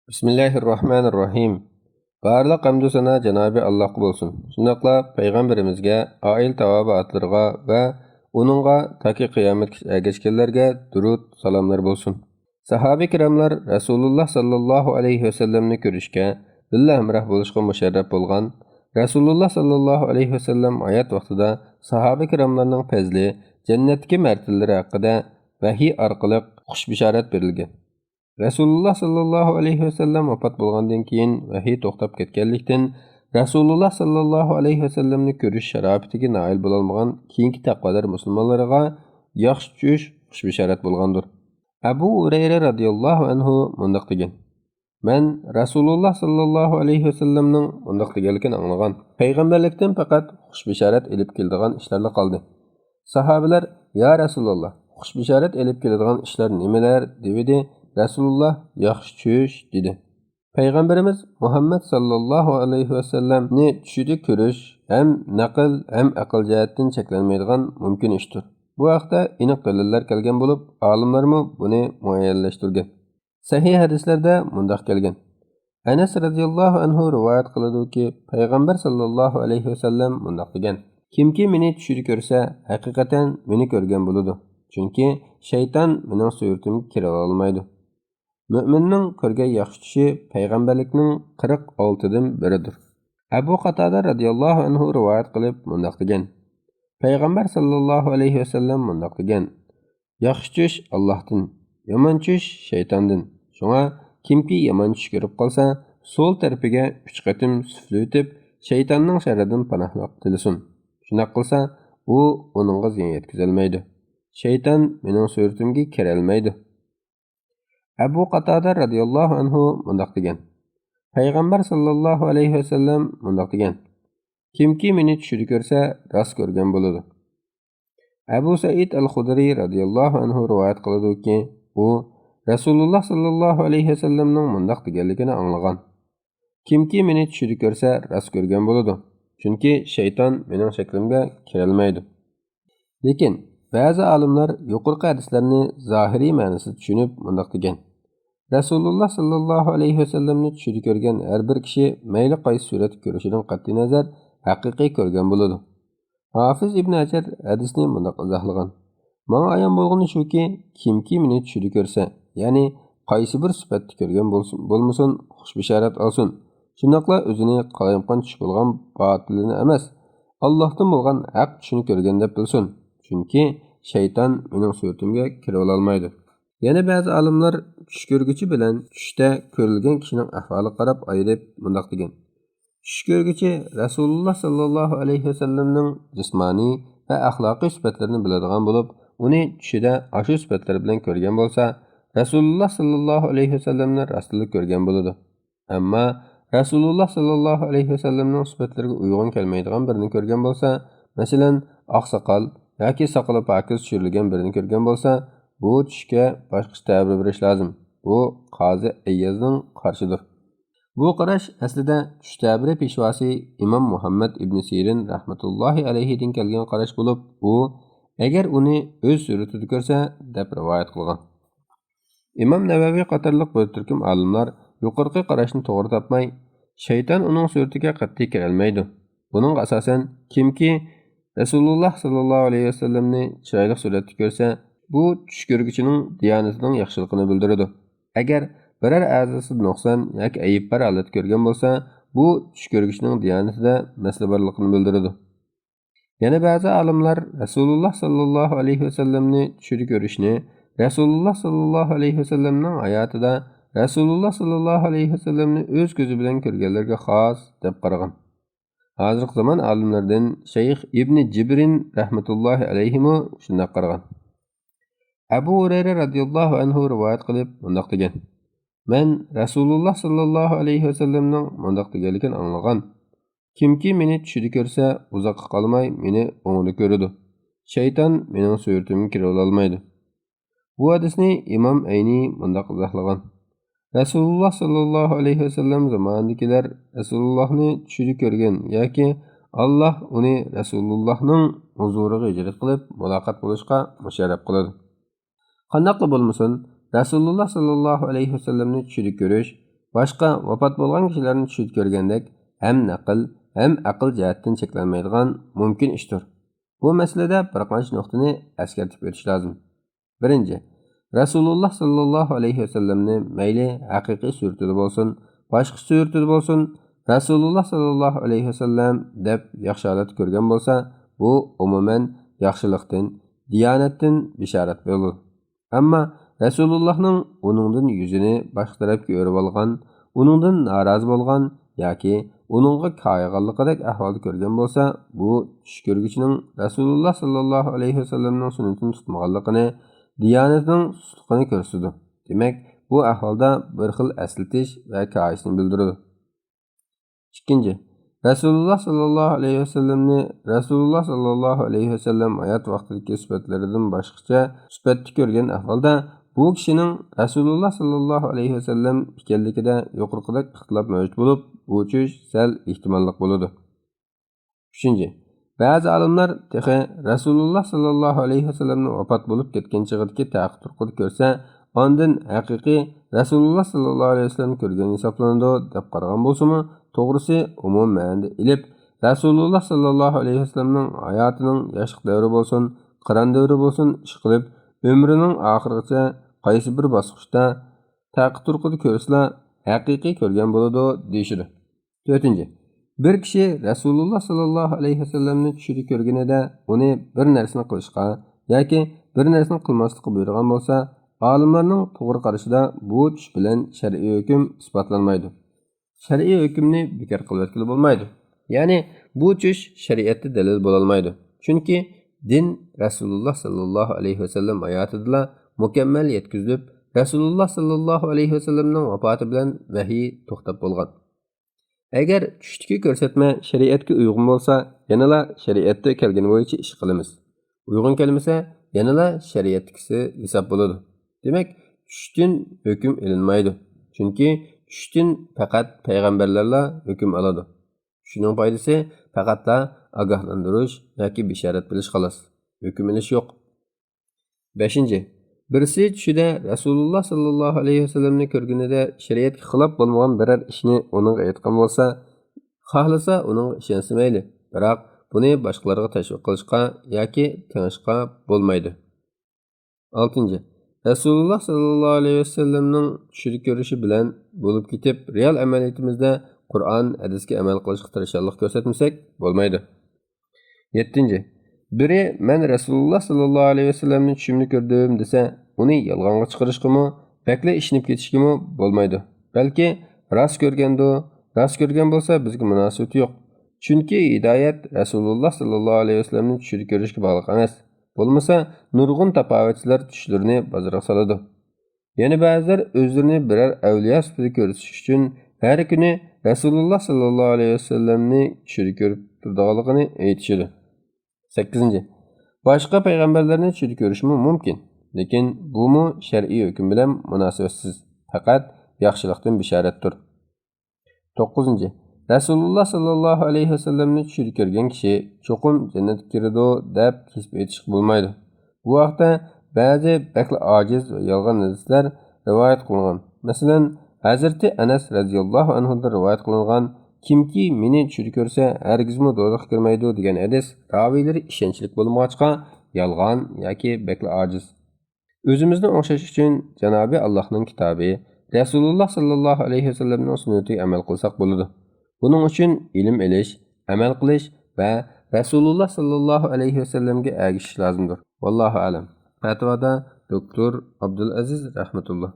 Bismillahirrahmanirrahim. Barliq hamdu sana Janobi Allohga bo'lsin. Shundaqla payg'ambarimizga, oil tavobatlariga va uningga toki qiyomatgacha durud salomlar bo'lsin. Sahabi kiramlar Rasululloh sallallohu alayhi vasallamni ko'rishga, billa hamroh bo'lishga musharraf bo'lgan. Rasululloh sallallohu alayhi vasallam hayot vaqtida sahabi kiramlarning fazli, jannatga martalari haqida vahiy orqali xush bishorat berilgan. Rasululloh sallallohu alayhi vasallam vafot bo'lgandan keyin vahiy to'xtab ketganlikdan Rasululloh sallallohu alayhi vasallamni ko'rish sharofatiga nail bo'lolmagan keyingi taqvodor musulmonlarga yaxshi tush xush bishorat bo'lgandir. Abu Hurayra radhiyallohu anhu mundaq degan: "Men Rasululloh sallallohu alayhi vasallamning mundaq deganligini anglagan. Payg'ambarlikdan faqat xush bishorat elib keladigan ishlarla qoldi." Sahobalar: "Ya Rasululloh, xush bishorat elib keladigan ishlar nimalar?" dedi. Rasululloh yaxshi tush dedi. Payg'ambarimiz Muhammad sallallohu alayhi vasallamni tushida ko'rish ham naql ham aql jihatdan cheklanmaydigan mumkin ishdir. Bu haqda aniq dalillar kelgan bo'lib, olimlarmi buni muayyanlashtirgan. Sahih hadislarda mundaq kelgan. Anas radhiyallohu anhu rivoyat qiladiki, payg'ambar sallallohu alayhi vasallam mundaq degan: "Kimki meni tushida ko'rsa, haqiqatan meni ko'rgan bo'ladi. Chunki shayton mening suratimga kira olmaydi." Mü'minning ko'rgan yaxshi tushi payg'ambarlikning 46 dan biridir. Abu Qatada radhiyallohu anhu rivoyat qilib mundaq degan: Payg'ambar sallallohu alayhi vasallam mundaq degan: Yaxshi tush Allohdan, yomon tush shaytondan. Shunga kimki yomon tush ko'rib qolsa, so'l tarafiga 3 qatim suflaytib, shaytonning sharridan panohlik tilasin. Shunday qilsa, u uningga ziyon yetkazolmaydi. Shayton mening suratimga kira olmaydi. Abu Qatada radhiyallohu anhu mundaq degan: Payg'ambar sallallohu alayhi vasallam mundaq degan: Kimki meni tushida ko'rsa, rost ko'rgan bo'ladi. Abu Said al-Khudri radhiyallohu anhu rivoyat qiladi-ki, u Rasululloh sallallohu alayhi vasallamning mundaq deganligini anglagan. Kimki meni tushida ko'rsa, rost ko'rgan bo'ladi. Chunki shayton mening shaklimga kira olmaydi. Lekin ba'zi olimlar yuqorqi hadislarni zohiriy ma'nosida tushunib mundaq degan: Rasululloh sallallohu alayhi vasallamni tushida ko'rgan har bir kishi mayli qaysi suratda ko'rishidan qat'iy nazar haqiqiy ko'rgan bo'ladi. Hafiz ibn Hajar hadisni mundaq izohlagan: "Menga ayon bo'lgani shuki, kimki meni tushida ko'rsa, ya'ni qaysi bir sifatda ko'rgan bo'lmasin, xush bishorat olsin. Shundaqla o'zini qalayimqon tush bo'lgan botilini emas, Allohdan bo'lgan haq tushini ko'rgan deb bilsin. Chunki shayton mening suratimga kira olmaydi." Yana ba'zi olimlar tush ko'rguchi bilan tushda ko'rilgan kishining ahvoliga qarab ayirib mundaq degan: Tush ko'rguchi Rasululloh sallallohu alayhi vasallamning jismoniy va axloqiy sifatlarini biladigan bo'lib, uni tushida ashu sifatlar bilan ko'rgan bo'lsa, Rasululloh sallallohu alayhi vasallamni rostlik ko'rgan bo'ladi. Ammo Rasululloh sallallohu alayhi vasallamning sifatlariga uyg'un kelmaydigan birini ko'rgan bo'lsa, masalan, oqsoqol yoki soqoli pokiz tushirilgan birini ko'rgan bo'lsa, bu tushga boshqa ta'bir berish lozim. Bu Qozi Ayyazning qarshidir. Bu qarash aslida tush ta'biri peshvosi Imom Muhammad ibn Sirin rahmatullohi alayhidan kelgan qarash bo'lib, u agar uni o'z suratida ko'rsa deb rivoyat qilgan. Imom Navaviy qatorliq bir turkum olimlar yuqorqi qarashni to'g'ri topmay, shayton uning suratiga qat'iy kira olmaydi. Buning asosan kimki Rasululloh sallallohu alayhi vasallamni chiroyli suratda ko'rsa, bu tush ko'rguchining diyonatining yaxshiligini bildiradi. Agar biror a'zosi nuqson yoki ayib bor holat ko'rgan bo'lsa, bu tush ko'rguchining diyonatida masala borligini bildiradi. Yana ba'zi olimlar Rasululloh sallallohu alayhi vasallamni tushida ko'rishni Rasululloh sallallohu alayhi vasallamning hayotida Rasululloh sallallohu alayhi vasallamni o'z ko'zi bilan ko'rganlarga xos deb qaragan. Hozirgi zamon olimlaridan Shayx Ibn Jibrin rahmatullohi alayhi mo shunday qaragan. Abu Hurayra radhiyallohu anhu rivoyat qilib mundaq degan: Men Rasululloh sallallohu alayhi vasallamning mundaq deganligini anglagan. Kimki meni tushida ko'rsa, uzoqqa qolmay meni o'ngida ko'radi. Shayton mening suratimga kira olmaydi. Bu hadisni Imom Ayni mundaq izohlagan: Rasululloh sallallohu alayhi vasallam zamonidagilar Rasulullohni tushida ko'rgan yoki Alloh uni Rasulullohning huzuriga hijrat qilib muloqot bo'lishga musharraf qiladi. Qandaqla bo'lmasin, Rasululloh sallallohu alayhi vasallamni tushida ko'rish Boshqa vafot bo'lgan kishilarni tushida ko'rgandek ham naql, ham aql jihatdan cheklanmaydigan mumkin ishdir. Bu masalada bir qancha nuqtani eskartib o'tish lozim. Birinchi, Rasululloh sallallohu alayhi vasallamni mayli haqiqiy suratida bo'lsin, boshqa suratida bo'lsin, Rasululloh sallallohu alayhi vasallam deb yaxshi holat ko'rgan bo'lsa, bu umuman yaxshilikdan, diyonatdan bishorat bo'ladi. Ammo Rasulullohning uningdan yuzini boshqa tarafga o'rib olgan, uningdan norozi bo'lgan yoki uningga qayg'urganlikdek ahvolda ko'rgan bo'lsa, bu tush ko'rguchining Rasululloh sallallohu alayhi vasallamning sunnatini tutmaganligini, diyonatning sustligini ko'rsatadi. Demak, bu ahvolda bir xil aslatish va kaishni bildiradi. Ikkinchi, Rasululloh sallallohu alayhi vasallam hayot vaqtidagi sifatlaridan boshqacha sifatni ko'rgan ahvolda bu kishining Rasululloh sallallohu alayhi vasallam ekanligida yuqorqidek ixtilof mavjud bo'lib, bu tush sal ehtimolliq bo'ladi. Uchinchi, ba'zi olimlar texi Rasululloh sallallohu alayhi vasallamning vafot bo'lib ketgan chig'idagi taqdir ko'rsa, ondan haqiqiy Rasululloh sallallohu alayhi vasallam ko'rgan hisoblanadi deb qaragan bo'lsa-mu, to'g'risi umum ma'noda ilib Rasululloh sallallohu alayhi vasallamning hayotining yoshlik davri bo'lsin, qiron davri bo'lsin, ish qilib umrining oxirigacha qaysi bir bosqichda taqdir ko'rsa, haqiqiy ko'rgan bo'ladi deyishadi. To'rtinchi, bir kishi Rasululloh sallallohu alayhi vasallamni tushida ko'rganida uni bir narsani qilishga yoki bir narsani qilmaslikka buyurgan bo'lsa, olimlarning to'g'ri qarashida bu tush bilan shar'iy hukm isbotlanmaydi. Shar'iy hukmni bekor qilib bo'lmaydi. Ya'ni bu tush shariatda dalil bo'la olmaydi. Chunki din Rasululloh sallallohu alayhi vasallam hayotida mukammal yetkazilib, Rasululloh sallallohu alayhi vasallamning vafoti bilan vahiy to'xtab bo'lgan. Agar tushdagi ko'rsatma shariatga uyg'un bo'lsa, yanala shariatda kelgan bo'yicha ish qilamiz. Uyg'un kelmasa, yanala shariatdagisi hisob bo'ladi. Demak, tushdan hukm ilinmaydi. Chunki tushdan faqat payg'ambarlarla hukm oladi. Shuning foydasi faqatla ogohlantirish yoki bishorat bilish xolos. Hukm ilish yo'q. 5. Birisi tushida Rasululloh sallallohu alayhi vasallamni ko'rganida shariatga xilof bo'lmagan biror ishni uning aytgan bo'lsa, xohlasa uning ishonsa mayli. Biroq buni boshqalarga tashviq qilishga yoki tengishga bo'lmaydi. 6. Rasululloh sallallohu alayhi vasallamning tushida ko'rishi bilan bo'lib ketib, real amaliyatimizda Qur'on, hadisga amal qilishga tirishchilik ko'rsatmasak bo'lmaydi. 7. Biri men Rasululloh sallallohu alayhi vasallamni tushimni ko'rdim desa, uni yolg'onga chiqarishgami, bakla ishinib ketishgami bo'lmaydi. Balki rost ko'rgan bo'lsa bizga munosabati yo'q. Chunki hidoyat Rasululloh sallallohu alayhi vasallamni tushida ko'rishga bog'liq emas. Bo'lmasa, nurg'un tafovutchilar tushlarini bozorga soladi. Yana ba'zilar o'zlarini biror avliyo sifatida ko'rsatish uchun har kuni Rasululloh sallallohu alayhi vasallamni tushida ko'rib turganligini aytishadi. 8. Boshqa payg'ambarlarni tushida ko'rishmi mumkin, lekin bu mu shar'iy hukm bilan munosabatsiz, faqat yaxshilikdan bishoratdir. 9. Rasululloh sallallohu alayhi vasallamni tushida ko'rgan kishi cho'qim jannatga kiradi deb kesib aytish bo'lmaydi. Bu vaqtda ba'zi bakla ojiz va yolg'on hadislar rivoyat qilingan. Masalan, Hazrati Anas radhiyallohu anhu dan rivoyat qilingan kimki meni tushida ko'rsa, hargizmi do'zaxga kirmaydi degan hadis raviylari ishonchli bo'lmoqqa yolg'on yoki bakla ojiz. O'zimizni o'xshash uchun Janobi Allohning kitobi, Rasululloh sallallohu alayhi vasallamning sunnatiga amal qilsak bo'ladi. Buning uchun ilm elish, amal qilish va Rasululloh sallallohu alayhi vasallamga ergashish lozimdir. Vallohu alam. Fatvoda Doktor Abdulaziz rahmatulloh.